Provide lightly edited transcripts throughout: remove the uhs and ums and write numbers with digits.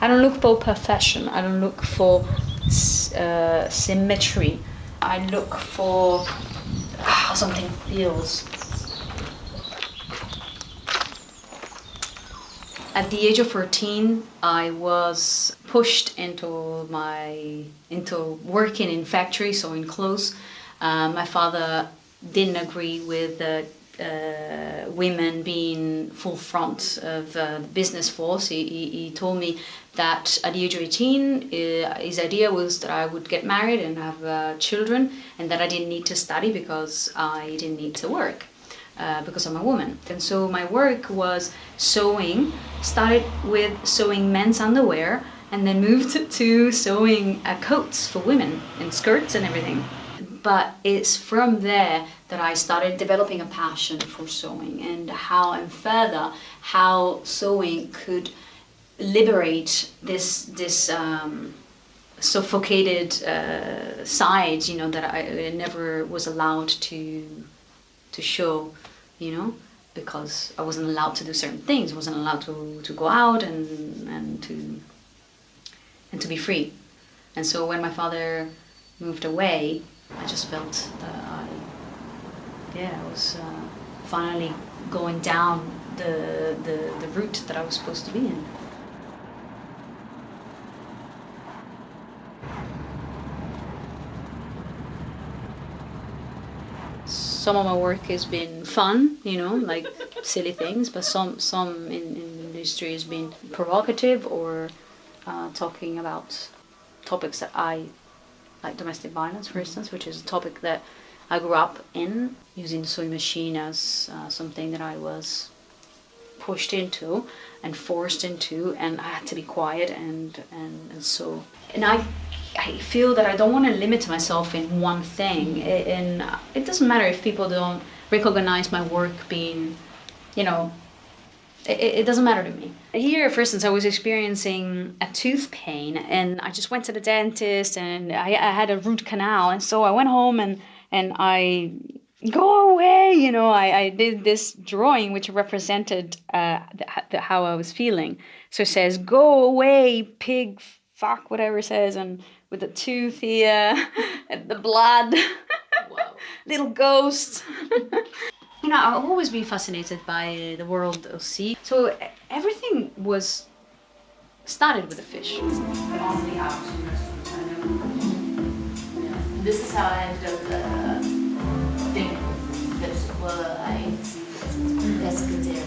I don't look for perfection. I don't look for symmetry. I look for how something feels. At the age of 14, I was pushed into working in factories or in clothes. My father didn't agree with women being full front of the business force. He told me that at the age of 18, his idea was that I would get married and have children, and that I didn't need to study because I didn't need to work. Because I'm a woman. And so my work was sewing, started with sewing men's underwear and then moved to sewing coats for women and skirts and everything. But it's from there that I started developing a passion for sewing and how sewing could liberate this suffocated side, that I never was allowed to show, because I wasn't allowed to do certain things. I wasn't allowed to go out and to be free. And so when my father moved away, I just felt that I was finally going down the route that I was supposed to be in. Some of my work has been fun, like silly things, but some in the industry has been provocative or talking about topics that I like, domestic violence, for instance, which is a topic that I grew up in, using the sewing machine as something that I was pushed into and forced into, and I had to be quiet and so. And I feel that I don't want to limit myself in one thing, and it doesn't matter if people don't recognize my work being, it doesn't matter to me. Here, for instance, I was experiencing a tooth pain, and I just went to the dentist, and I had a root canal, and so I went home and I go away, I did this drawing which represented how I was feeling. So it says, "Go away, pig, fuck," whatever it says, and with the tooth here, and the blood, wow. Little ghost. I've always been fascinated by the world of sea. So everything was started with a fish. This is how I ended up thinking vegetable pescatarian,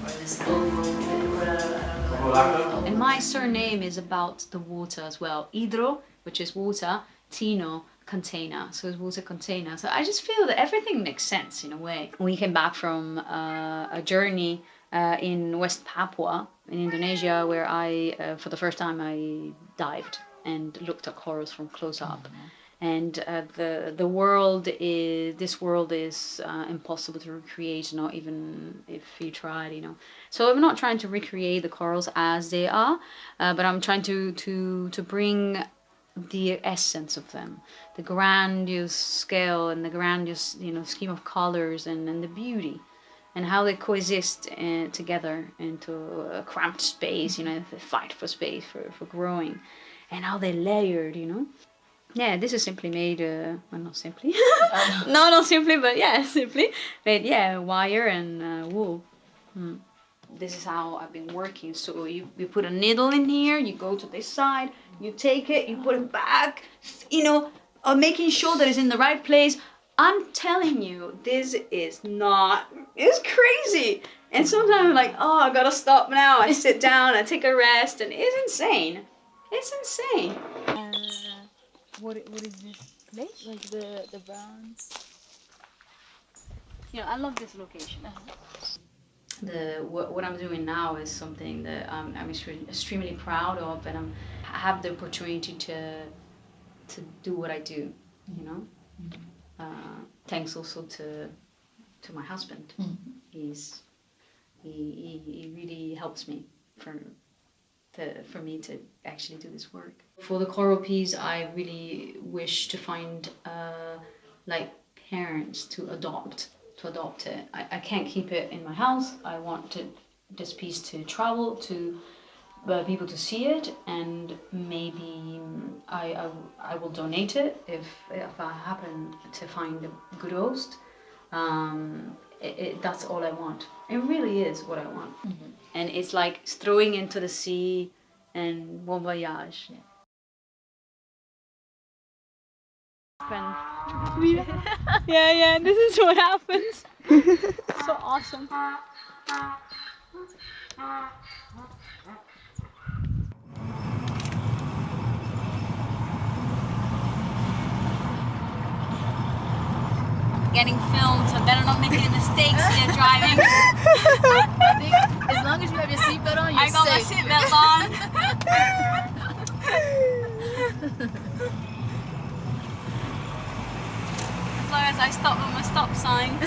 or this whatever. And my surname is about the water as well. Idro, which is water, Tino, container. So it's water container. So I just feel that everything makes sense in a way. We came back from a journey in West Papua in Indonesia, where I, for the first time, I dived and looked at corals from close up. Mm-hmm. And this world is impossible to recreate, not even if you tried, So I'm not trying to recreate the corals as they are, but I'm trying to bring the essence of them, the grandiose scale and the grandiose, scheme of colors and the beauty, and how they coexist together into a cramped space, they fight for space, for growing, and how they're layered, Yeah, this is simply made, well, not simply, no, not simply, but yeah, simply made, wire and wool. This is how I've been working. So you put a needle in here, you go to this side, you take it, you put it back, making sure that it's in the right place. I'm telling you, this is it's crazy. And sometimes I'm like, oh, I gotta stop now. I sit down, I take a rest, and it's insane. It's insane. What is this place? Like the Browns? I love this location. What I'm doing now is something that I'm extremely proud of, and I have the opportunity to do what I do, Thanks also to my husband. Mm-hmm. He really helps me for me to actually do this work. For the coral piece, I really wish to find parents to adopt it. I can't keep it in my house. I want this piece to travel to people to see it, and maybe I will donate it if I happen to find a good host. That's all I want. It really is what I want. And it's like throwing into the sea and bon voyage. Yeah, this is what happens. So awesome. Getting filmed, so better not make any mistakes when you're driving. I think as long as you have your seatbelt on, you're I got safe. my seatbelt on. As long as I stop at my stop sign.